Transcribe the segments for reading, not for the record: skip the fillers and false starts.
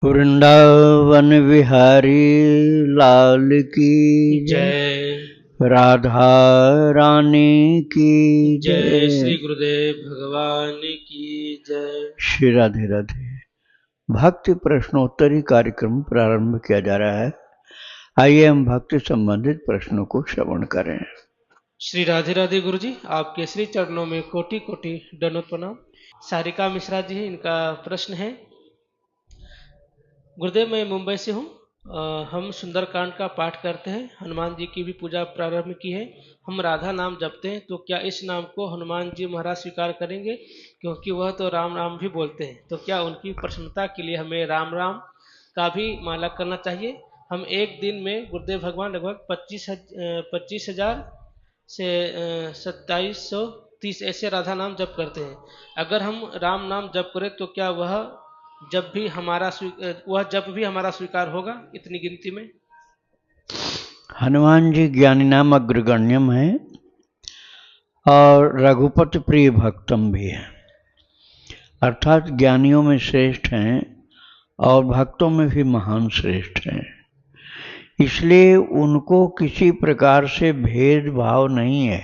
वृंदावन विहारी लाल की जय। राधा रानी की जय श्री गुरुदेव भगवान की जय। श्री राधे राधे। भक्ति प्रश्नोत्तरी कार्यक्रम प्रारंभ किया जा रहा है। आइए हम भक्ति संबंधित प्रश्नों को श्रवण करें। श्री राधे राधे गुरु जी, आपके श्री चरणों में कोटि कोटि दंडवत प्रणाम। सारिका मिश्रा जी हैं, इनका प्रश्न है। गुरुदेव, मैं मुंबई से हूँ। हम सुंदरकांड का पाठ करते हैं, हनुमान जी की भी पूजा प्रारंभ की है। हम राधा नाम जपते हैं, तो क्या इस नाम को हनुमान जी महाराज स्वीकार करेंगे? क्योंकि वह तो राम राम भी बोलते हैं। तो क्या उनकी प्रसन्नता के लिए हमें राम राम का भी माला करना चाहिए? हम एक दिन में गुरुदेव भगवान लगभग 25,000 से 2730 ऐसे राधा नाम जप करते हैं। अगर हम राम नाम जप करें तो क्या वह जब भी हमारा स्वीकार होगा इतनी गिनती में? हनुमान जी ज्ञानी नाम अग्रगण्यम है और रघुपति प्रिय भक्तम भी है, अर्थात ज्ञानियों में श्रेष्ठ हैं और भक्तों में भी महान श्रेष्ठ हैं। इसलिए उनको किसी प्रकार से भेदभाव नहीं है।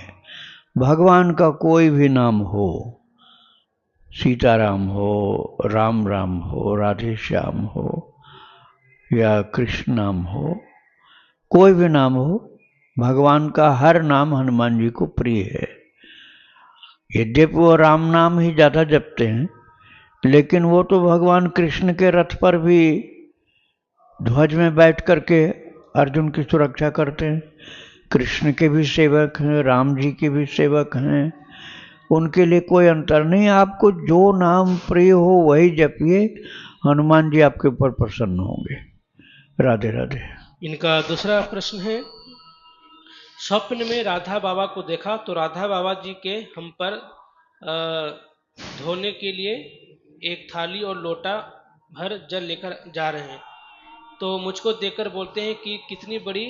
भगवान का कोई भी नाम हो, सीताराम हो, राम राम हो, राधे श्याम हो या कृष्ण नाम हो, कोई भी नाम हो, भगवान का हर नाम हनुमान जी को प्रिय है। यद्यपि वो राम नाम ही ज़्यादा जपते हैं, लेकिन वो तो भगवान कृष्ण के रथ पर भी ध्वज में बैठ करके अर्जुन की सुरक्षा करते हैं। कृष्ण के भी सेवक हैं, राम जी के भी सेवक हैं, उनके लिए कोई अंतर नहीं। आपको जो नाम प्रिय हो वही जपिए, हनुमान जी आपके ऊपर प्रसन्न होंगे। राधे राधे। इनका दूसरा प्रश्न है। स्वप्न में राधा बाबा को देखा तो राधा बाबा जी के हम पर धोने के लिए एक थाली और लोटा भर जल लेकर जा रहे हैं। तो मुझको देखकर बोलते हैं कि कितनी बड़ी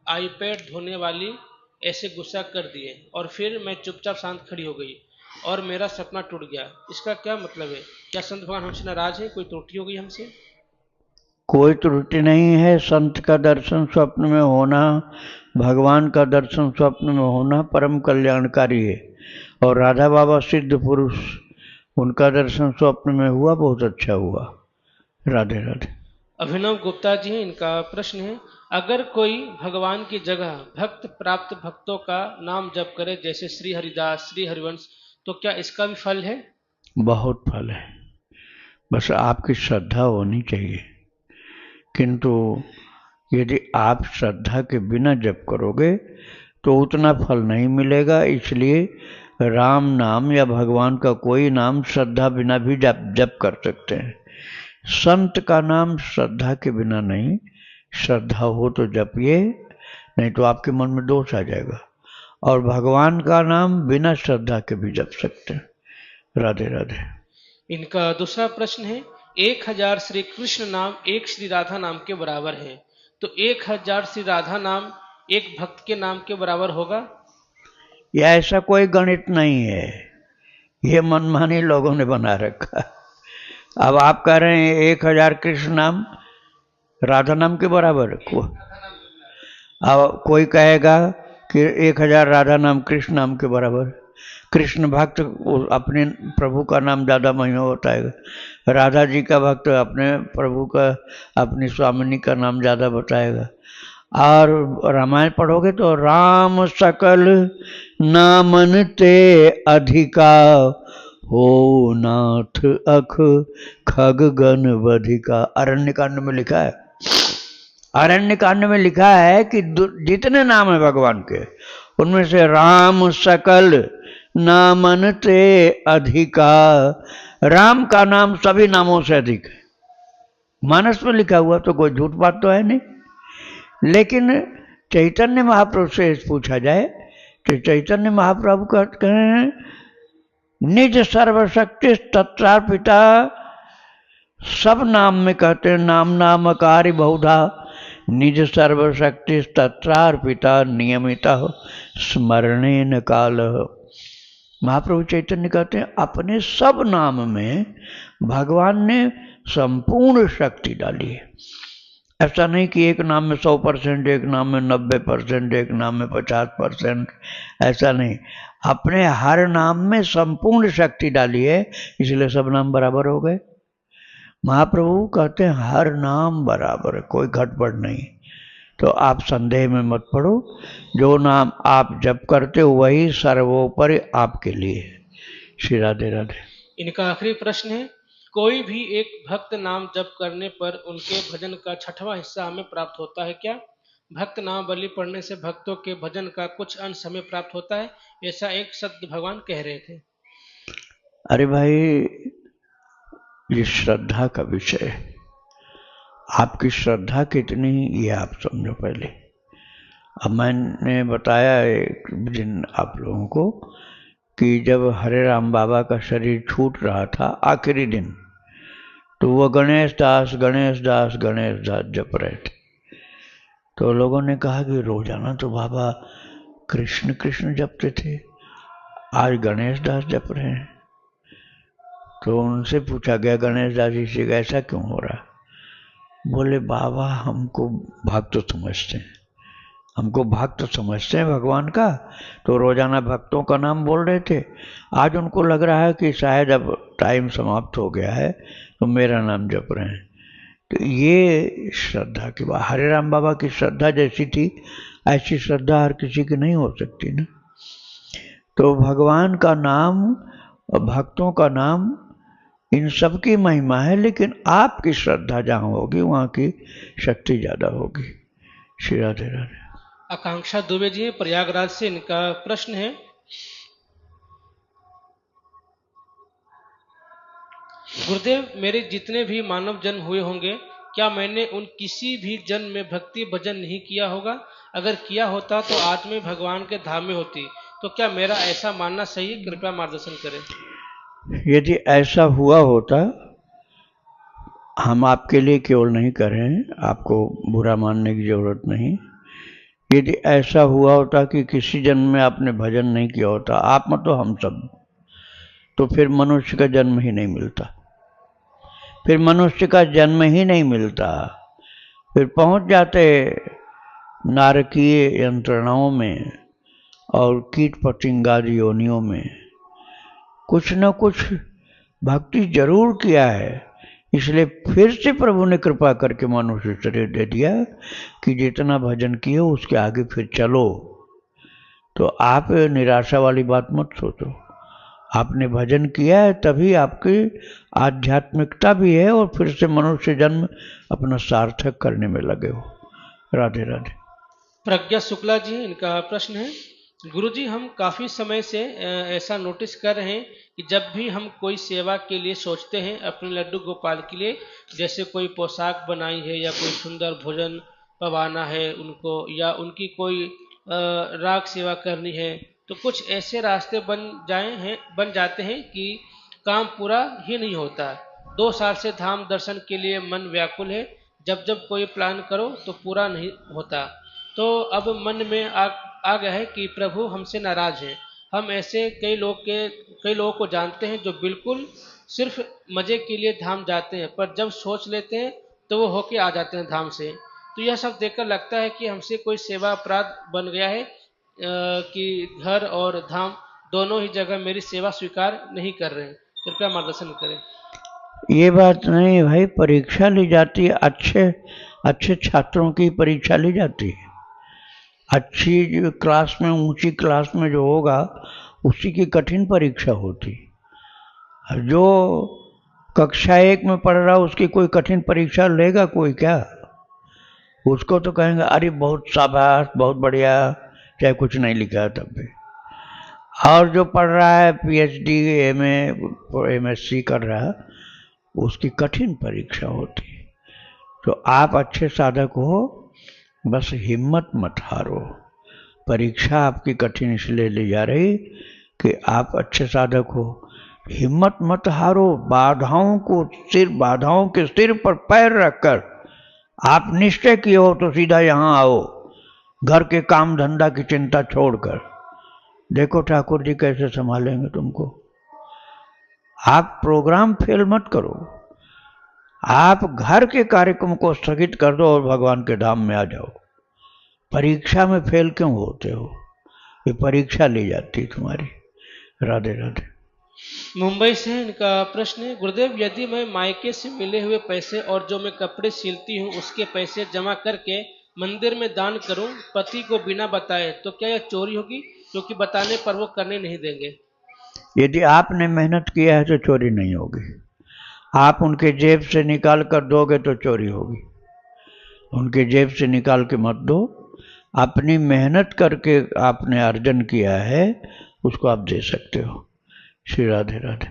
आईपैड धोने वाली, ऐसे गुस्सा कर दिए। और फिर मैं चुपचाप शांत खड़ी हो गई और मेरा सपना टूट गया। इसका क्या मतलब है? क्या संत भगवान हमसे नाराज है? कोई त्रुटि हो गई हमसे? कोई त्रुटि नहीं है। संत का दर्शन स्वप्न में होना, भगवान का दर्शन स्वप्न में होना परम कल्याणकारी है। और राधा बाबा सिद्ध पुरुष, उनका दर्शन स्वप्न में हुआ, बहुत अच्छा हुआ। राधे राधे। अभिनव गुप्ता जी हैं, इनका प्रश्न है। अगर कोई भगवान की जगह भक्त प्राप्त भक्तों का नाम जप करे, जैसे श्री हरिदास, श्री हरिवंश, तो क्या इसका भी फल है? बहुत फल है, बस आपकी श्रद्धा होनी चाहिए। किंतु यदि आप श्रद्धा के बिना जप करोगे तो उतना फल नहीं मिलेगा। इसलिए राम नाम या भगवान का कोई नाम श्रद्धा बिना भी जप कर सकते हैं। संत का नाम श्रद्धा के बिना नहीं, श्रद्धा हो तो जपिए, नहीं तो आपके मन में दोष आ जाएगा। और भगवान का नाम बिना श्रद्धा के भी जप सकते हैं। राधे राधे। इनका दूसरा प्रश्न है। 1000 श्री कृष्ण नाम एक श्री राधा नाम के बराबर है, तो 1000 श्री राधा नाम एक भक्त के नाम के बराबर होगा? यह ऐसा कोई गणित नहीं है, ये मनमानी लोगों ने बना रखा। अब आप कह रहे हैं 1000 कृष्ण नाम राधा नाम के बराबर। अब कोई कहेगा कि 1000 राधा नाम कृष्ण नाम के बराबर। कृष्ण भक्त अपने प्रभु का नाम ज़्यादा महिमा बताएगा, राधा जी का भक्त अपने प्रभु का, अपनी स्वामिनी का नाम ज़्यादा बताएगा। और रामायण पढ़ोगे तो राम सकल नामन ते अधिका, हो नाथ अख खग गण बधिका। अरण्य कांड में लिखा है, अरण्य कांड में लिखा है कि जितने नाम है भगवान के, उनमें से राम सकल नामन ते अधिका, राम का नाम सभी नामों से अधिक है। मानस में लिखा हुआ तो कोई झूठ बात तो है नहीं। लेकिन चैतन्य महाप्रभु से पूछा जाए तो चैतन्य महाप्रभु कहते हैं निज सर्वशक्ति तत्रार्पिता। सब नाम में कहते हैं नाम नामकारी बहुधा, निज सर्वशक्ति तत्रार्पिता नियमिता स्मरणेन काल। महाप्रभु चैतन्य कहते हैं अपने सब नाम में भगवान ने संपूर्ण शक्ति डाली है। ऐसा नहीं कि एक नाम में 100%, एक नाम में 90%, एक नाम में 50%, ऐसा नहीं। अपने हर नाम में संपूर्ण शक्ति डाली है, इसलिए सब नाम बराबर हो गए। महाप्रभु कहते हैं हर नाम बराबर है, कोई घटबढ़ नहीं। तो आप संदेह में मत पड़ो, जो नाम आप जप करते हो वही सर्वोपरि आपके लिए है। श्री राधे राधे। इनका आखिरी प्रश्न है, कोई भी एक भक्त नाम जप करने पर उनके भजन का 6वां हिस्सा हमें प्राप्त होता है क्या? भक्त नाम बलि पढ़ने से भक्तों के भजन का कुछ अंश हमें प्राप्त होता है, ऐसा एक सत्य भगवान कह रहे थे। अरे भाई, ये श्रद्धा का विषय है। आपकी श्रद्धा कितनी, ये आप समझो पहले। अब मैंने बताया एक दिन आप लोगों को कि जब हरे राम बाबा का शरीर छूट रहा था आखिरी दिन, तो वो गणेश दास गणेश दास गणेश दास जप रहे थे। तो लोगों ने कहा कि रोजाना तो बाबा कृष्ण कृष्ण जपते थे, आज गणेश दास जप रहे हैं। तो उनसे पूछा गया गणेश दास जी से, ऐसा क्यों हो रहा? बोले बाबा हमको भक्त समझते हैं, हमको भक्त समझते हैं भगवान का, तो रोजाना भक्तों का नाम बोल रहे थे। आज उनको लग रहा है कि शायद अब टाइम समाप्त हो गया है, तो मेरा नाम जप रहे हैं। तो ये श्रद्धा की बात, हरे राम बाबा की श्रद्धा जैसी थी ऐसी श्रद्धा हर किसी की नहीं हो सकती ना। तो भगवान का नाम और भक्तों का नाम, इन सब की महिमा है, लेकिन आपकी श्रद्धा जहाँ होगी वहाँ की शक्ति ज़्यादा होगी। श्री राधे राधे। आकांक्षा दुबे जी प्रयागराज से, इनका प्रश्न है, गुरुदेव मेरे जितने भी मानव जन्म हुए होंगे, क्या मैंने उन किसी भी जन्म में भक्ति भजन नहीं किया होगा? अगर किया होता तो आज मैं भगवान के धाम में होती, तो क्या मेरा ऐसा मानना सही है? कृपया मार्गदर्शन करें। यदि ऐसा हुआ होता, हम आपके लिए केवल नहीं कर रहे हैं, आपको बुरा मानने की जरूरत नहीं। यदि ऐसा हुआ होता कि किसी जन्म में आपने भजन नहीं किया होता, आप मतलब हम सब, तो फिर मनुष्य का जन्म ही नहीं मिलता, फिर मनुष्य का जन्म ही नहीं मिलता। फिर पहुंच जाते नारकीय यंत्रणाओं में और कीट पतंगादि योनियों में। कुछ न कुछ भक्ति जरूर किया है, इसलिए फिर से प्रभु ने कृपा करके मनुष्य शरीर दे दिया कि जितना भजन किए उसके आगे फिर चलो। तो आप निराशा वाली बात मत सोचो, आपने भजन किया है तभी आपकी आध्यात्मिकता भी है और फिर से मनुष्य जन्म अपना सार्थक करने में लगे हो। राधे राधे। प्रज्ञा शुक्ला जी, इनका प्रश्न है, गुरुजी हम काफ़ी समय से ऐसा नोटिस कर रहे हैं कि जब भी हम कोई सेवा के लिए सोचते हैं अपने लड्डू गोपाल के लिए, जैसे कोई पोशाक बनाई है या कोई सुंदर भोजन पवाना है उनको, या उनकी कोई राग सेवा करनी है, तो कुछ ऐसे रास्ते बन जाते हैं कि काम पूरा ही नहीं होता। 2 साल से धाम दर्शन के लिए मन व्याकुल है, जब जब कोई प्लान करो तो पूरा नहीं होता। तो अब मन में आ गया है कि प्रभु हमसे नाराज हैं। हम ऐसे कई लोगों को जानते हैं जो बिल्कुल सिर्फ मजे के लिए धाम जाते हैं, पर जब सोच लेते हैं तो वो होके आ जाते हैं धाम से। तो यह सब देखकर लगता है कि हमसे कोई सेवा अपराध बन गया है कि घर और धाम दोनों ही जगह मेरी सेवा स्वीकार नहीं कर रहे हैं। कृपया मार्गदर्शन करें। ये बात नहीं भाई, परीक्षा ली जाती है, अच्छे छात्रों की परीक्षा ली जाती है। अच्छी क्लास में, ऊंची क्लास में जो होगा उसी की कठिन परीक्षा होती। जो कक्षा 1 में पढ़ रहा उसकी कोई कठिन परीक्षा लेगा कोई क्या? उसको तो कहेंगे अरे बहुत शाबाश, बहुत बढ़िया, चाहे कुछ नहीं लिखा है तब भी। और जो पढ़ रहा है PhD MSc कर रहा है, उसकी कठिन परीक्षा होती। तो आप अच्छे साधक हो, बस हिम्मत मत हारो। परीक्षा आपकी कठिन इसलिए ली जा रही कि आप अच्छे साधक हो। हिम्मत मत हारो, बाधाओं के सिर पर पैर रखकर आप निश्चय किए हो तो सीधा यहाँ आओ, घर के काम धंधा की चिंता छोड़कर। देखो ठाकुर जी कैसे संभालेंगे तुमको। आप प्रोग्राम फेल मत करो, आप घर के कार्यक्रम को स्थगित कर दो और भगवान के धाम में आ जाओ। परीक्षा में फेल क्यों होते हो? ये परीक्षा ली जाती तुम्हारी। राधे राधे। मुंबई से इनका प्रश्न है, गुरुदेव यदि मैं मायके से मिले हुए पैसे और जो मैं कपड़े सिलती हूँ उसके पैसे जमा करके मंदिर में दान करूँ पति को बिना बताए, तो क्या यह चोरी होगी? क्योंकि बताने पर वो करने नहीं देंगे। यदि आपने मेहनत किया है तो चोरी नहीं होगी। आप उनके जेब से निकाल कर दोगे तो चोरी होगी। उनके जेब से निकाल के मत दो। अपनी मेहनत करके आपने अर्जन किया है उसको आप दे सकते हो। श्री राधे राधे।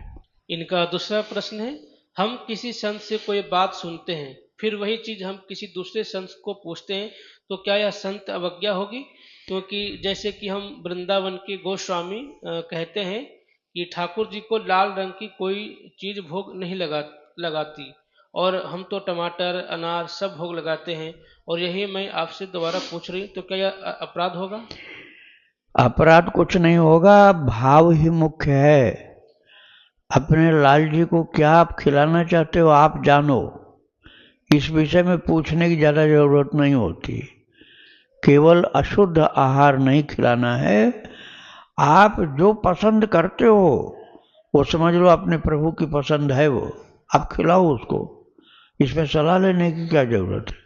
इनका दूसरा प्रश्न है, हम किसी संत से कोई बात सुनते हैं फिर वही चीज हम किसी दूसरे संत को पूछते हैं, तो क्या यह संत अवज्ञा होगी? क्योंकि जैसे कि हम वृंदावन के गोस्वामी कहते हैं कि ठाकुर जी को लाल रंग की कोई चीज भोग नहीं लगाती, और हम तो टमाटर अनार सब भोग लगाते हैं, और यही मैं आपसे दोबारा पूछ रही हूँ, तो क्या यह अपराध होगा? अपराध कुछ नहीं होगा, भाव ही मुख्य है। अपने लाल जी को क्या आप खिलाना चाहते हो आप जानो। इस विषय में पूछने की ज़्यादा जरूरत नहीं होती। केवल अशुद्ध आहार नहीं खिलाना है। आप जो पसंद करते हो वो समझ लो अपने प्रभु की पसंद है, वो आप खिलाओ उसको। इसमें सलाह लेने की क्या जरूरत है?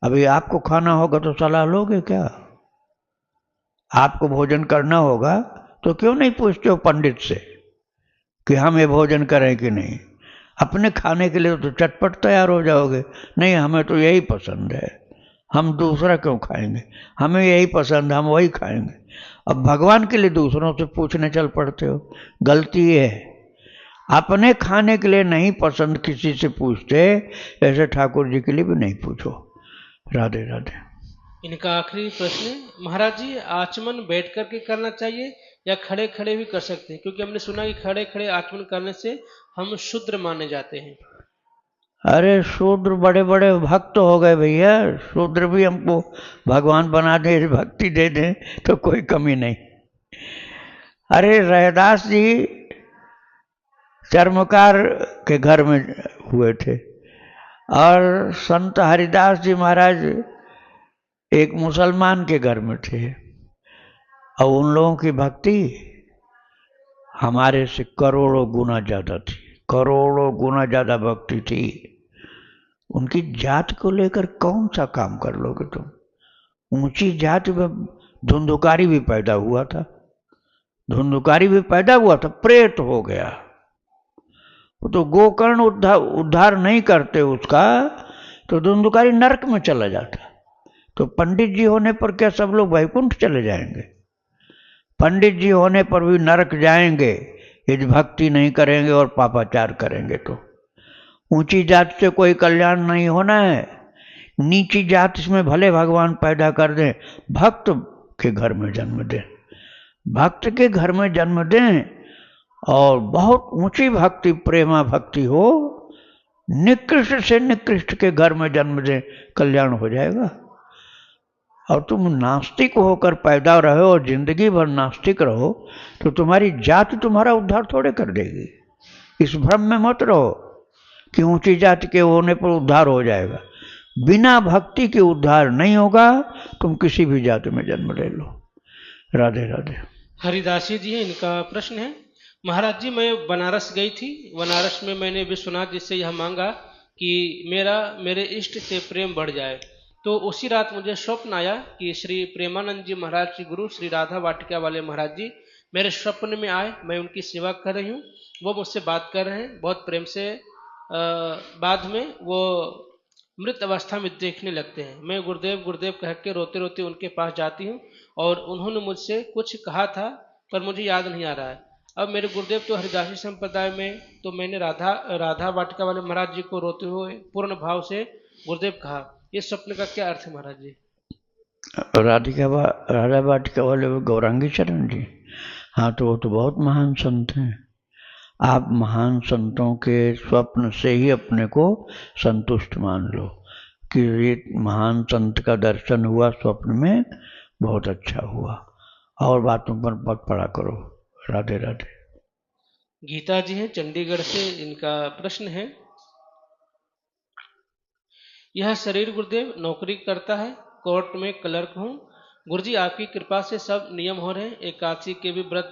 अभी आपको खाना होगा तो सलाह लोगे क्या? आपको भोजन करना होगा तो क्यों नहीं पूछते हो पंडित से कि हम ये भोजन करें कि नहीं? अपने खाने के लिए तो चटपट तैयार हो जाओगे, नहीं हमें तो यही पसंद है, हम दूसरा क्यों खाएंगे, हमें यही पसंद है हम वही खाएंगे। अब भगवान के लिए दूसरों से पूछने चल पड़ते हो, गलती ये है। अपने खाने के लिए नहीं पसंद किसी से पूछते, ऐसे ठाकुर जी के लिए भी नहीं पूछो। राधे राधे। इनका आखिरी प्रश्न है, महाराज जी आचमन बैठ करके करना चाहिए या खड़े खड़े भी कर सकते हैं? क्योंकि हमने सुना कि खड़े खड़े आचमन करने से हम शूद्र माने जाते हैं। अरे शूद्र बड़े बड़े भक्त हो गए भैया, शूद्र भी हमको भगवान बना दे, भक्ति दे दे तो कोई कमी नहीं। अरे रैदास जी चर्मकार के घर में हुए थे और संत हरिदास जी महाराज एक मुसलमान के घर में थे, और उन लोगों की भक्ति हमारे से करोड़ों गुना ज्यादा थी, करोड़ों गुना ज्यादा भक्ति थी। उनकी जात को लेकर कौन सा काम कर लोगे तुम? ऊंची जात में धुंधुकारी भी पैदा हुआ था, धुंधुकारी भी पैदा हुआ था, प्रेत हो गया। वो तो गोकर्ण उद्धार नहीं करते उसका, तो धुंधुकारी नरक में चला जाता। तो पंडित जी होने पर क्या सब लोग वैकुंठ चले जाएंगे? पंडित जी होने पर भी नरक जाएंगे यदि भक्ति नहीं करेंगे और पापाचार करेंगे तो। ऊंची जात से कोई कल्याण नहीं होना है। नीची जात में भले भगवान पैदा कर दें, भक्त के घर में जन्म दें, भक्त के घर में जन्म दें, और बहुत ऊंची भक्ति प्रेमा भक्ति हो, निकृष्ट से निकृष्ट के घर में जन्म दें, कल्याण हो जाएगा। और तुम नास्तिक होकर पैदा रहो और जिंदगी भर नास्तिक रहो तो तुम्हारी जात तुम्हारा उद्धार थोड़े कर देगी। इस भ्रम में मत रहो कि ऊंची जाति के होने पर उद्धार हो जाएगा। बिना भक्ति के उद्धार नहीं होगा, तुम किसी भी जाति में जन्म ले लो। राधे राधे। हरिदासी जी इनका प्रश्न है, महाराज जी मैं बनारस गई थी, बनारस में मैंने विश्वनाथ जी से यह मांगा कि मेरे इष्ट से प्रेम बढ़ जाए। तो उसी रात मुझे स्वप्न आया कि श्री प्रेमानंद जी महाराज जी गुरु श्री राधा वाटिका वाले महाराज जी मेरे स्वप्न में आए, मैं उनकी सेवा कर रही हूँ, वो मुझसे बात कर रहे हैं बहुत प्रेम से। बाद में वो मृत अवस्था में देखने लगते हैं। मैं गुरुदेव गुरुदेव कह के रोते रोते उनके पास जाती हूँ, और उन्होंने मुझसे कुछ कहा था पर मुझे याद नहीं आ रहा है। अब मेरे गुरुदेव तो हरिदासी संप्रदाय में, तो मैंने राधा वाटिका वाले महाराज जी को रोते हुए पूर्ण भाव से गुरुदेव कहा। इस स्वप्न का क्या अर्थ है महाराज जी? राधा वाटिका वाले वो गौरांगी चरण जी, हाँ तो वो तो बहुत महान संत हैं। आप महान संतों के स्वप्न से ही अपने को संतुष्ट मान लो कि ये महान संत का दर्शन हुआ स्वप्न में, बहुत अच्छा हुआ, और बातों पर मत पड़ा करो। राधे राधे। गीता जी हैं चंडीगढ़ से, इनका प्रश्न है, यह शरीर गुरुदेव नौकरी करता है, कोर्ट में क्लर्क हूँ। गुरुजी आपकी कृपा से सब नियम हो रहे हैं, एकादशी के भी व्रत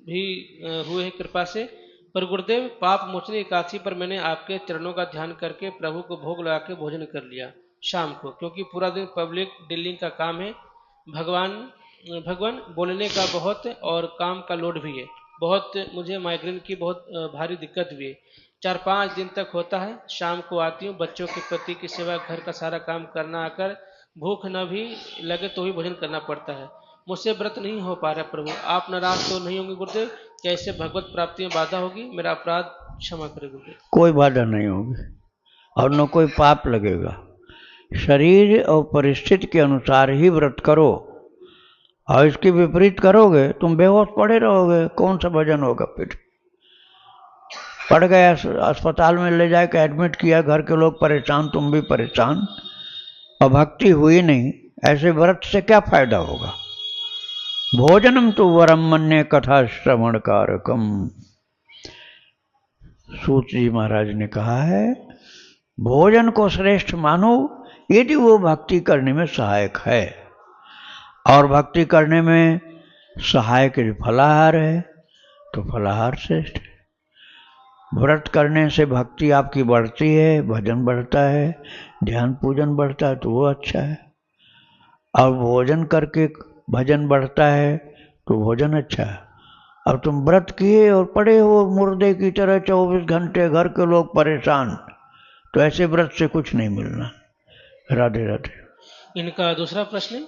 भी हुए हैं कृपा से। पर गुरुदेव पाप मोचनी एकादशी पर मैंने आपके चरणों का ध्यान करके प्रभु को भोग लगा के भोजन कर लिया शाम को, क्योंकि पूरा दिन पब्लिक डीलिंग का काम है। भगवान भगवान बोलने का बहुत और काम का लोड भी है बहुत। मुझे माइग्रेन की बहुत भारी दिक्कत भी है। 4-5 दिन तक होता है। शाम को आती हूँ, बच्चों के पति की सेवा, घर का सारा काम करना, आकर भूख न भी लगे तो भी भोजन करना पड़ता है। मुझसे व्रत नहीं हो पा रहा प्रभु, आप नाराज तो नहीं होंगे गुरुदेव? कैसे भगवत प्राप्ति में बाधा होगी? मेरा अपराध क्षमा करें गुरुदेव। कोई बाधा नहीं होगी और न कोई पाप लगेगा। शरीर और परिस्थिति के अनुसार ही व्रत करो, और इसके विपरीत करोगे तुम बेहोश पड़े रहोगे, कौन सा भजन होगा? फिर पड़ गया, अस्पताल में ले जाके एडमिट किया, घर के लोग परेशान, तुम भी परेशान, और भक्ति हुई नहीं, ऐसे व्रत से क्या फायदा होगा? भोजनम तो वरम मन्ये कथा श्रवण कारकम। सूत जी महाराज ने कहा है, भोजन को श्रेष्ठ मानो यदि वो भक्ति करने में सहायक है, और भक्ति करने में सहायक यदि फलाहार है तो फलाहार श्रेष्ठ है। व्रत करने से भक्ति आपकी बढ़ती है, भजन बढ़ता है, ध्यान पूजन बढ़ता है, तो वो अच्छा है। और भोजन करके भजन बढ़ता है तो भोजन अच्छा है। अब तुम व्रत किए और पड़े हो मुर्दे की तरह 24 घंटे, घर के लोग परेशान, तो ऐसे व्रत से कुछ नहीं मिलना। राधे राधे। इनका दूसरा प्रश्न,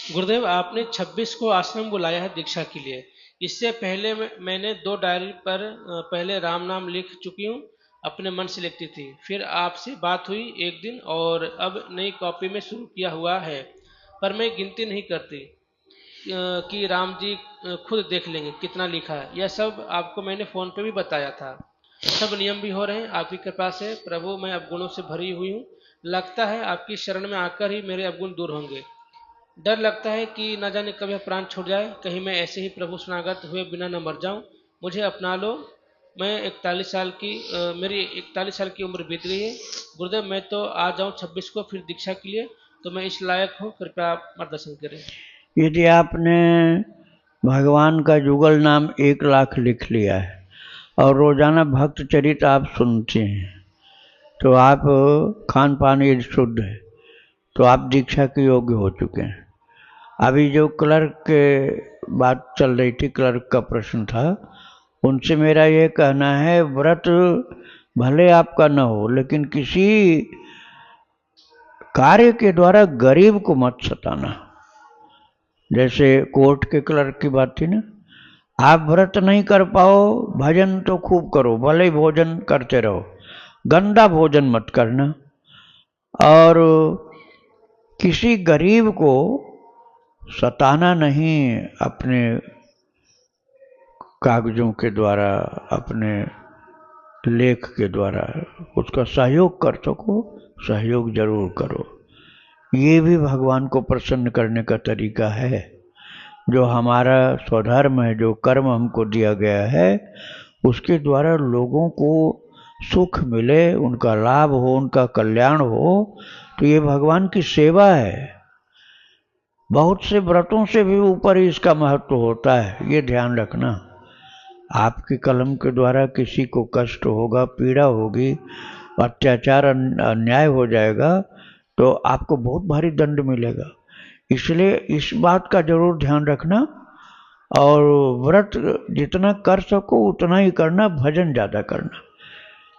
गुरुदेव आपने 26 को आश्रम बुलाया है दीक्षा के लिए। इससे पहले मैंने 2 डायरी पर पहले राम नाम लिख चुकी हूँ, अपने मन से लिखती थी। फिर आपसे बात हुई एक दिन और अब नई कॉपी में शुरू किया हुआ है, पर मैं गिनती नहीं करती कि राम जी खुद देख लेंगे कितना लिखा है। यह सब आपको मैंने फ़ोन पे भी बताया था। सब नियम भी हो रहे हैं आपकी कृपा से प्रभु। मैं अवगुणों से भरी हुई हूँ। लगता है आपकी शरण में आकर ही मेरे अवगुण दूर होंगे। डर लगता है कि न जाने कभी प्राण छूट जाए, कहीं मैं ऐसे ही प्रभु शरणागत हुए बिना न मर जाऊं। मुझे अपना लो। मैं 41 साल की मेरी 41 साल की उम्र बीत गई है गुरुदेव। मैं तो आ जाऊं 26 को फिर दीक्षा के लिए, तो मैं इस लायक हूँ? कृपया आप मार्गदर्शन करें। यदि आपने भगवान का जुगल नाम 1 लाख लिख लिया है और रोजाना भक्त चरित आप सुनते हैं, तो आप खान पान यदि शुद्ध है तो आप दीक्षा के योग्य हो चुके हैं। अभी जो क्लर्क के बात चल रही थी, क्लर्क का प्रश्न था, उनसे मेरा ये कहना है, व्रत भले आपका न हो, लेकिन किसी कार्य के द्वारा गरीब को मत सताना। जैसे कोर्ट के क्लर्क की बात थी ना, आप व्रत नहीं कर पाओ, भजन तो खूब करो, भले ही भोजन करते रहो, गंदा भोजन मत करना। और किसी गरीब को सताना नहीं, अपने कागजों के द्वारा, अपने लेख के द्वारा उसका सहयोग कर सको, सहयोग जरूर करो। ये भी भगवान को प्रसन्न करने का तरीका है। जो हमारा स्वधर्म है, जो कर्म हमको दिया गया है, उसके द्वारा लोगों को सुख मिले, उनका लाभ हो, उनका कल्याण हो, तो ये भगवान की सेवा है। बहुत से व्रतों से भी ऊपर ही इसका महत्व होता है, ये ध्यान रखना। आपके कलम के द्वारा किसी को कष्ट होगा, पीड़ा होगी, अत्याचार अन्याय हो जाएगा, तो आपको बहुत भारी दंड मिलेगा। इसलिए इस बात का जरूर ध्यान रखना, और व्रत जितना कर सको उतना ही करना, भजन ज़्यादा करना।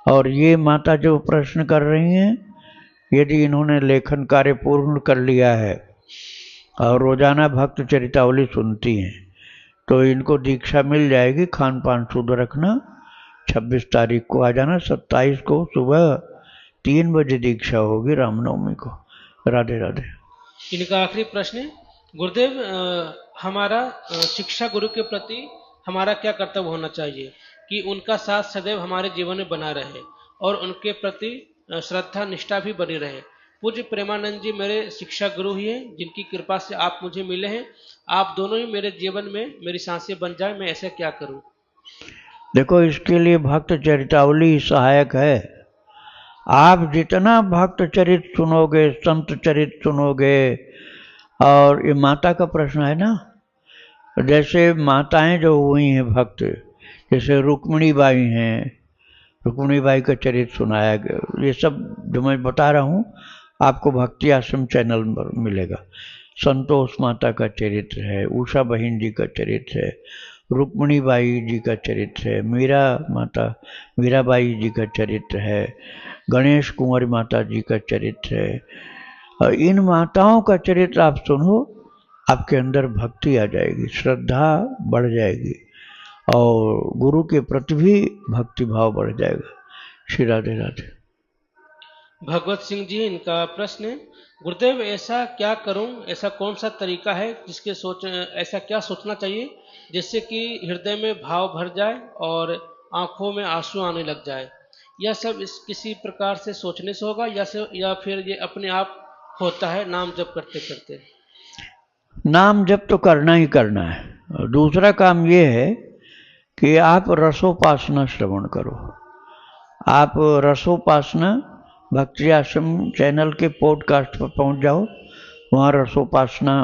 और ये माता जो प्रश्न कर रही हैं, यदि इन्होंने लेखन कार्य पूर्ण कर लिया है और रोजाना भक्त चरितावली सुनती हैं, तो इनको दीक्षा मिल जाएगी। खान पान शुद्ध रखना। 26 तारीख को आ जाना, 27 को सुबह 3 बजे दीक्षा होगी रामनवमी को। राधे राधे। इनका आखिरी प्रश्न है, गुरुदेव हमारा शिक्षा गुरु के प्रति हमारा क्या कर्तव्य होना चाहिए कि उनका साथ सदैव हमारे जीवन में बना रहे और उनके प्रति श्रद्धा निष्ठा भी बनी रहे। पूज्य प्रेमानंद जी मेरे शिक्षा गुरु ही हैं, जिनकी कृपा से आप मुझे मिले हैं। आप दोनों ही मेरे जीवन में मेरी सांसें बन जाए, मैं ऐसा क्या करूं? देखो, इसके लिए भक्त चरितावली सहायक है। आप जितना भक्त चरित सुनोगे, संत चरित सुनोगे, और ये माता का प्रश्न है ना, जैसे माताएं जो हुई हैं भक्त, जैसे रुक्मिणी बाई हैं, रुक्मिणी बाई का चरित्र सुनाया गया। ये सब जो मैं बता रहा हूँ आपको भक्ति आश्रम चैनल पर मिलेगा। संतोष माता का चरित्र है, उषा बहन जी का चरित्र है, रुक्मिणी बाई जी का चरित्र है, मीरा माता मीराबाई जी का चरित्र है, गणेश कुंवर माता जी का चरित्र है। और इन माताओं का चरित्र आप सुनो, आपके अंदर भक्ति आ जाएगी, श्रद्धा बढ़ जाएगी, और गुरु के प्रति भी भक्ति भाव बढ़ जाएगा। श्री राधे राधे। भगवत सिंह जी, इनका प्रश्न है, गुरुदेव ऐसा क्या करूं, ऐसा कौन सा तरीका है जिसके ऐसा क्या सोचना चाहिए जिससे कि हृदय में भाव भर जाए और आंखों में आंसू आने लग जाए? यह सब इस किसी प्रकार से सोचने से होगा या फिर ये अपने आप होता है नाम जप करते करते? नाम जप तो करना ही करना है। और दूसरा काम ये है कि आप रसोपासना श्रवण करो। आप रसोपासना भक्ति आश्रम चैनल के पॉडकास्ट पर पहुंच जाओ, वहाँ रसोपासना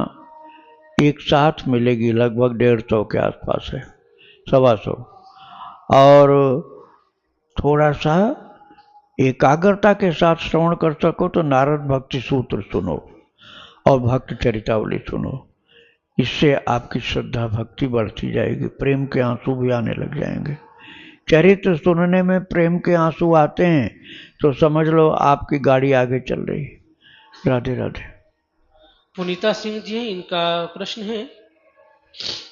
एक साथ मिलेगी, लगभग 150 के आसपास है, 125। और थोड़ा सा एकाग्रता के साथ श्रवण कर सको तो नारद भक्ति सूत्र सुनो और भक्त चरितावली सुनो। इससे आपकी श्रद्धा भक्ति बढ़ती जाएगी, प्रेम के आंसू भी आने लग जाएंगे। चरित्र सुनने में प्रेम के आंसू आते हैं तो समझ लो आपकी गाड़ी आगे चल रही। राधे राधे। पुनीता सिंह जी, इनका प्रश्न है,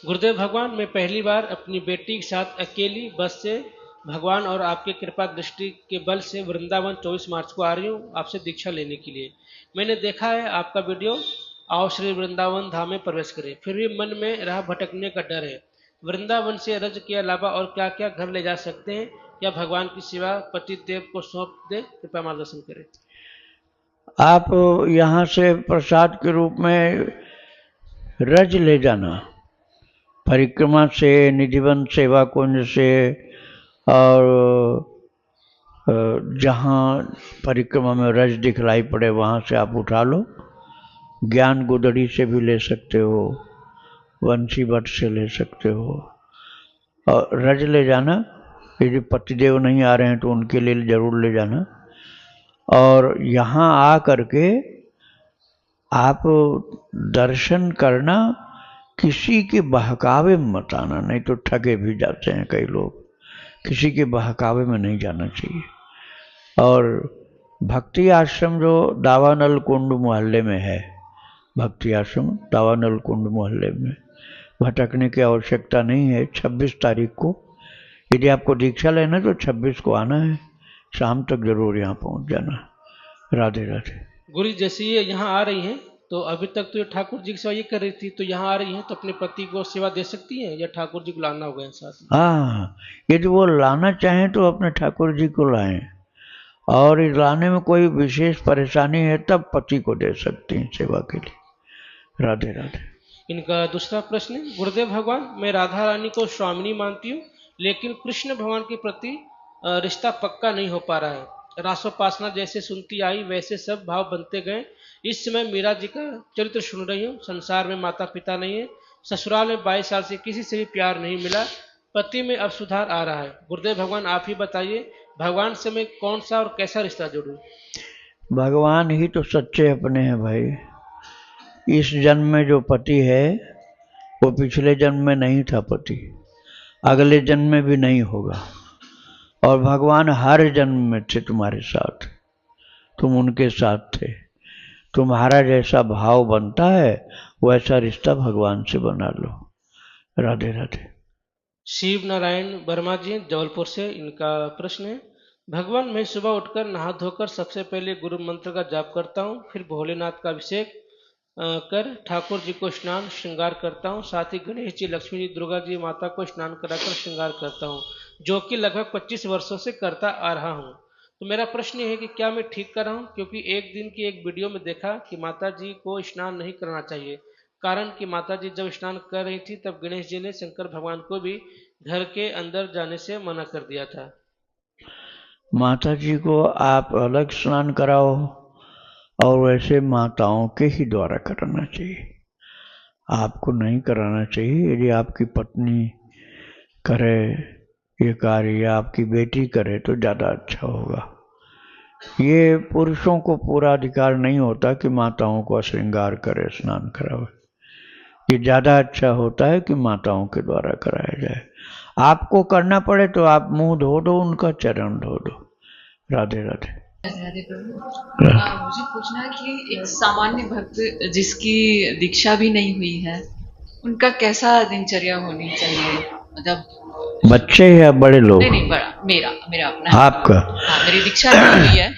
गुरुदेव भगवान, मैं पहली बार अपनी बेटी के साथ अकेली बस से भगवान और आपके कृपा दृष्टि के बल से वृंदावन 24 मार्च को आ रही हूँ आपसे दीक्षा लेने के लिए। मैंने देखा है आपका वीडियो, आओ श्री वृंदावन धाम में प्रवेश करें, फिर भी मन में राह भटकने का डर है। वृंदावन से रज के अलावा और क्या क्या घर ले जा सकते हैं? या भगवान की सेवा पति देव को सौंप दे? कृपया मार्गदर्शन करें। आप यहाँ से प्रसाद के रूप में रज ले जाना, परिक्रमा से, निधिवन सेवा कुंज से, और जहाँ परिक्रमा में रज दिखलाई पड़े वहाँ से आप उठा लो। ज्ञान गुदड़ी से भी ले सकते हो, वंशी भट्ट से ले सकते हो, और रज ले जाना। यदि पतिदेव नहीं आ रहे हैं तो उनके लिए जरूर ले जाना। और यहाँ आ करके आप दर्शन करना, किसी के बहकावे में मत आना, नहीं तो ठगे भी जाते हैं कई लोग। किसी के बहकावे में नहीं जाना चाहिए। और भक्ति आश्रम जो दावानल कुंड मोहल्ले में है, भक्ति आश्रम दावानल कुंड मोहल्ले में, भटकने की आवश्यकता नहीं है। 26 तारीख को यदि आपको दीक्षा लेना तो 26 को आना है, शाम तक जरूर यहाँ पहुँच जाना। राधे राधे। गुरु, जैसे ये यहाँ आ रही हैं तो अभी तक तो ये ठाकुर जी की सेवा ये कर रही थी, तो यहाँ आ रही हैं तो अपने पति को सेवा दे सकती हैं या ठाकुर जी को लाना होगा इन साथ में? हाँ, यदि वो लाना चाहें तो अपने ठाकुर जी को लाएं, और इस लाने में कोई विशेष परेशानी है तब पति को दे सकती हैं सेवा के लिए। राधे राधे। इनका दूसरा प्रश्न है, गुरुदेव भगवान, मैं राधा रानी को स्वामिनी मानती हूँ, लेकिन कृष्ण भगवान के प्रति रिश्ता पक्का नहीं हो पा रहा है। रासोपासना जैसे सुनती आई वैसे सब भाव बनते गए। इस समय मीरा जी का चरित्र सुन रही हूँ। संसार में माता पिता नहीं है, ससुराल में 22 साल से किसी से भी प्यार नहीं मिला, पति में अब सुधार आ रहा है। गुरुदेव भगवान, आप ही बताइए, भगवान से मैं कौन सा और कैसा रिश्ता जोड़ूं? भगवान ही तो सच्चे अपने हैं भाई। इस जन्म में जो पति है वो पिछले जन्म में नहीं था पति, अगले जन्म में भी नहीं होगा। और भगवान हर जन्म में थे तुम्हारे साथ, तुम उनके साथ थे। तुम्हारा जैसा भाव बनता है वैसा रिश्ता भगवान से बना लो। राधे राधे। शिव नारायण वर्मा जी, जबलपुर से, इनका प्रश्न है, भगवान, मैं सुबह उठकर नहा धोकर सबसे पहले गुरु मंत्र का जाप करता हूँ, फिर भोलेनाथ का अभिषेक कर ठाकुर जी को स्नान श्रृंगार करता हूँ, साथ ही गणेश जी, लक्ष्मी जी, दुर्गा जी माता को स्नान कराकर श्रृंगार करता हूँ, जो कि लगभग 25 वर्षों से करता आ रहा हूँ। तो मेरा प्रश्न ये है कि क्या मैं ठीक कर रहा हूँ? क्योंकि एक दिन की एक वीडियो में देखा कि माता जी को स्नान नहीं करना चाहिए, कारण कि माता जी जब स्नान कर रही थी तब गणेश जी ने शंकर भगवान को भी घर के अंदर जाने से मना कर दिया था। माता जी को आप अलग स्नान कराओ और वैसे माताओं के ही द्वारा कराना चाहिए, आपको नहीं कराना चाहिए। यदि आपकी पत्नी करे ये कार्य या आपकी बेटी करे तो ज़्यादा अच्छा होगा। ये पुरुषों को पूरा अधिकार नहीं होता कि माताओं को श्रृंगार करे, स्नान करावे। ये ज़्यादा अच्छा होता है कि माताओं के द्वारा कराया जाए। आपको करना पड़े तो आप मुंह धो दो, उनका चरण धो दो। राधे राधे। राधे प्रभु। मुझे पूछना है कि एक सामान्य भक्त जिसकी दीक्षा भी नहीं हुई है, उनका कैसा दिनचर्या होनी चाहिए? मतलब बच्चे या बड़े लोग? नहीं नहीं, बड़ा मेरा मेरा अपना। आपका? हाँ, मेरी दीक्षा नहीं हुई है।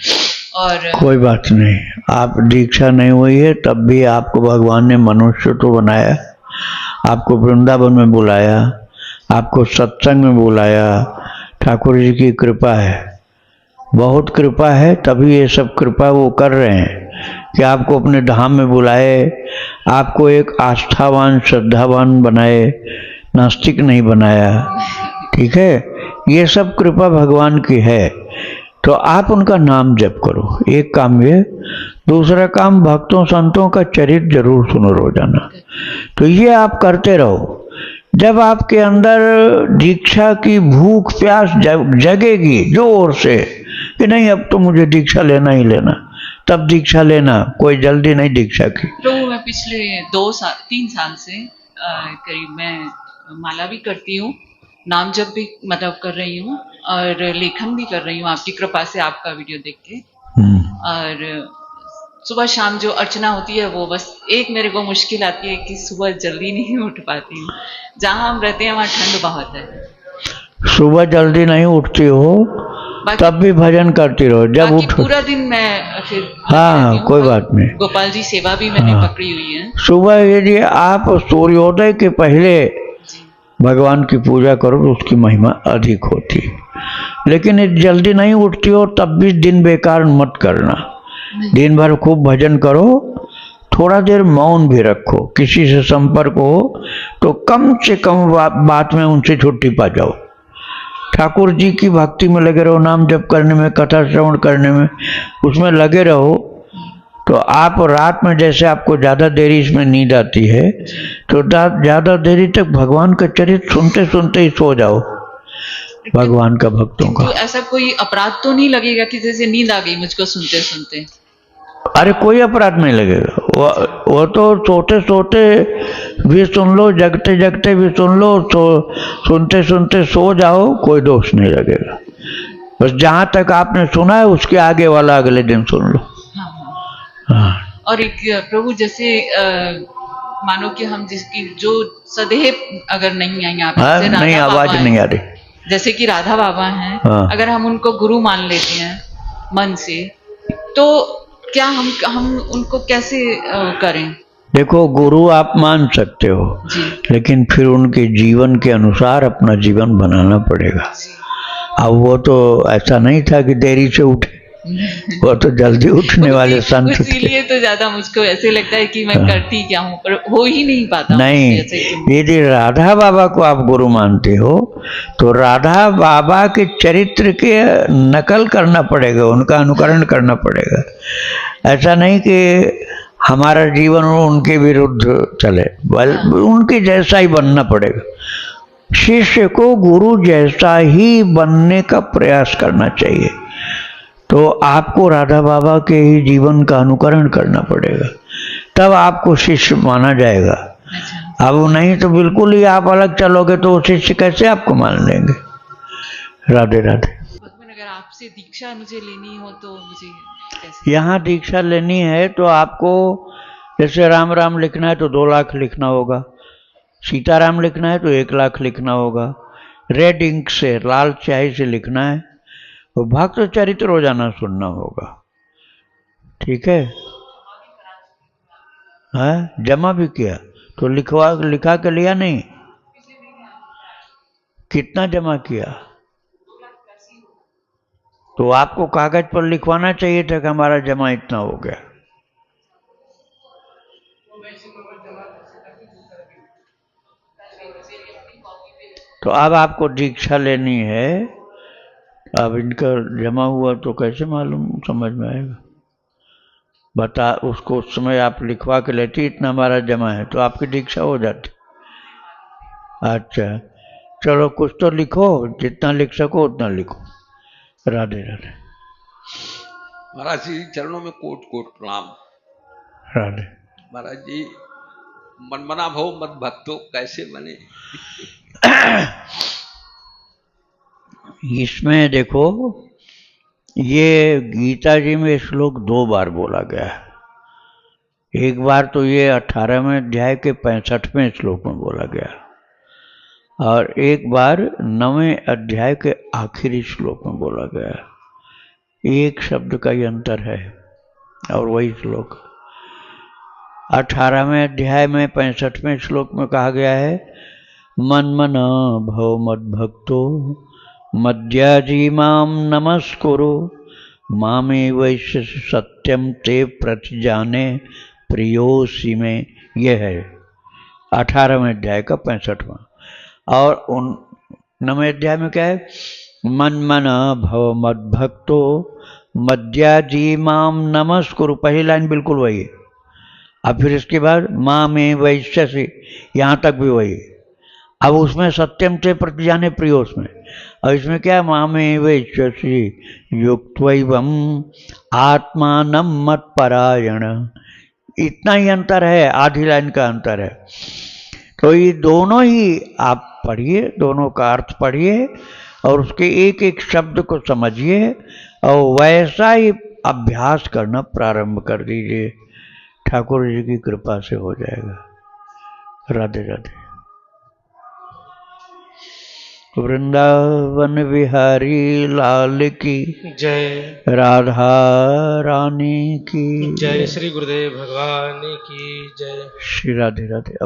और कोई बात नहीं, आप दीक्षा नहीं हुई है तब भी आपको भगवान ने मनुष्य तो बनाया, आपको वृंदावन में बुलाया, आपको सत्संग में बुलाया। ठाकुर जी की कृपा है, बहुत कृपा है, तभी ये सब कृपा वो कर रहे हैं कि आपको अपने धाम में बुलाए, आपको एक आस्थावान श्रद्धावान बनाए, नास्तिक नहीं बनाया। ठीक है, ये सब कृपा भगवान की है। तो आप उनका नाम जप करो, एक काम ये। दूसरा काम, भक्तों संतों का चरित्र जरूर सुनो रोजाना। तो ये आप करते रहो। जब आपके अंदर दीक्षा की भूख प्यास जगेगी जोर से कि नहीं अब तो मुझे दीक्षा लेना ही लेना, तब दीक्षा लेना, कोई जल्दी नहीं दीक्षा की। तो मैं पिछले 3 साल से करीब मैं माला भी करती हूँ, नाम जप भी मतलब कर रही हूँ, और लेखन भी कर रही हूँ आपकी कृपा से, आपका वीडियो देख के। और सुबह शाम जो अर्चना होती है वो, बस एक मेरे को मुश्किल आती है कि सुबह जल्दी नहीं उठ पाती हूँ। जहाँ हम रहते हैं वहाँ ठंड बहुत है। सुबह जल्दी नहीं उठती हो तब भी भजन करती रहो। जब बाकी उठ पूरा दिन मैं फिर हाँ, कोई बात नहीं। गोपाल जी सेवा भी मैंने पकड़ी हुई है। सुबह यदि आप सूर्योदय के पहले भगवान की पूजा करो तो उसकी महिमा अधिक होती है। लेकिन यदि जल्दी नहीं उठती हो तब भी दिन बेकार मत करना। दिन भर खूब भजन करो, थोड़ा देर मौन भी रखो। किसी से संपर्क हो तो कम से कम बात में उनसे छुट्टी पा जाओ। ठाकुर जी की भक्ति में लगे रहो, नाम जप करने में, कथा श्रवण करने में, उसमें लगे रहो। तो आप रात में जैसे आपको ज़्यादा देरी इसमें नींद आती है, तो ज़्यादा देरी तक भगवान का चरित्र सुनते सुनते ही सो जाओ, भगवान का भक्तों का। तो ऐसा कोई अपराध तो नहीं लगेगा कि जैसे नींद आ गई मुझको सुनते सुनते? अरे कोई अपराध नहीं लगेगा, वो तो सोते सोते भी सुन लो, जगते जगते भी सुन लो, तो सुनते सुनते सो जाओ, कोई दोष नहीं लगेगा। बस जहाँ तक आपने सुना है उसके आगे वाला अगले दिन सुन लो। हाँ। और एक प्रभु जैसे मानो कि हम जिसकी जो सदैव अगर नहीं आएंगे आप, हाँ, नहीं, आवाज नहीं आ रही। जैसे कि राधा बाबा हैं, हाँ। अगर हम उनको गुरु मान लेते हैं मन से, तो क्या हम उनको कैसे करें? देखो, गुरु आप मान सकते हो जी। लेकिन फिर उनके जीवन के अनुसार अपना जीवन बनाना पड़ेगा। अब वो तो ऐसा नहीं था कि देरी से उठे, वो तो जल्दी उठने वाले संत थे। इसीलिए तो ज्यादा मुझको ऐसे लगता है कि मैं करती क्या हूँ, पर हो ही नहीं पाता। नहीं, यदि राधा बाबा को आप गुरु मानते हो तो राधा बाबा के चरित्र के नकल करना पड़ेगा, उनका अनुकरण करना पड़ेगा। ऐसा नहीं कि हमारा जीवन उनके विरुद्ध चले, बल्कि उनके जैसा ही बनना पड़ेगा। शिष्य को गुरु जैसा ही बनने का प्रयास करना चाहिए। तो आपको राधा बाबा के ही जीवन का अनुकरण करना पड़ेगा, तब आपको शिष्य माना जाएगा। अब नहीं तो बिल्कुल ही आप अलग चलोगे तो शिष्य कैसे आपको मान लेंगे। राधे राधे। अगर आपसे दीक्षा मुझे लेनी हो तो मुझे कैसे? यहाँ दीक्षा लेनी है तो आपको जैसे राम राम लिखना है तो 2 लाख लिखना होगा, सीताराम लिखना है तो 1 लाख लिखना होगा। रेड इंक से, लाल स्याही से लिखना है। तो भक्त चरित्र रोजाना सुनना होगा। ठीक है? हाँ, जमा भी किया तो लिखा के लिया नहीं? कितना जमा किया? तो आपको कागज पर लिखवाना चाहिए था कि हमारा जमा इतना हो गया। तो अब आपको दीक्षा लेनी है अब इनका जमा हुआ तो कैसे मालूम समझ में आएगा? बता उसको उस समय आप लिखवा के लेती इतना हमारा जमा है तो आपकी दीक्षा हो जाती। अच्छा चलो कुछ तो लिखो, जितना लिख सको उतना लिखो। राधे राधे। महाराज जी चरणों में कोट कोट प्रणाम। राधे। महाराज जी मनमना भव मत भक्तो कैसे बने? इसमें देखो ये गीता जी में श्लोक 2 बार बोला गया है। एक बार तो ये 18वें अध्याय के 65वें श्लोक में बोला गया और एक बार 9वें अध्याय के आखिरी श्लोक में बोला गया। एक शब्द का ही अंतर है और वही श्लोक 18वें अध्याय में 65वें श्लोक में कहा गया है मनमना भव मद्भक्तो मद्याजी माम नमस्कुरु मामे वैश्य सत्यम ते प्रतिजाने प्रियोसी में। यह है 18वें अध्याय का 65वां। और उन 9वें अध्याय में क्या है मनमना भव मद्भक्तो मद्याजी माम नमस्कुरु। पहली लाइन बिल्कुल वही है। अब फिर इसके बाद माँ में वैश्य से यहाँ तक भी वही। अब उसमें सत्यम से प्रतिजाने प्रियोस में और इसमें क्या है माँ में वैश्य से युक्तैवम आत्मानं मत्परायण। इतना ही अंतर है, आधी लाइन का अंतर है। तो ये दोनों ही आप पढ़िए, दोनों का अर्थ पढ़िए और उसके एक एक शब्द को समझिए और वैसा ही अभ्यास करना प्रारंभ कर दीजिए। ठाकुर जी की कृपा से हो जाएगा। राधे राधे। वृंदावन बिहारी लाल की जय। राधा रानी की जय। श्री गुरुदेव भगवान की जय। श्री राधे राधे।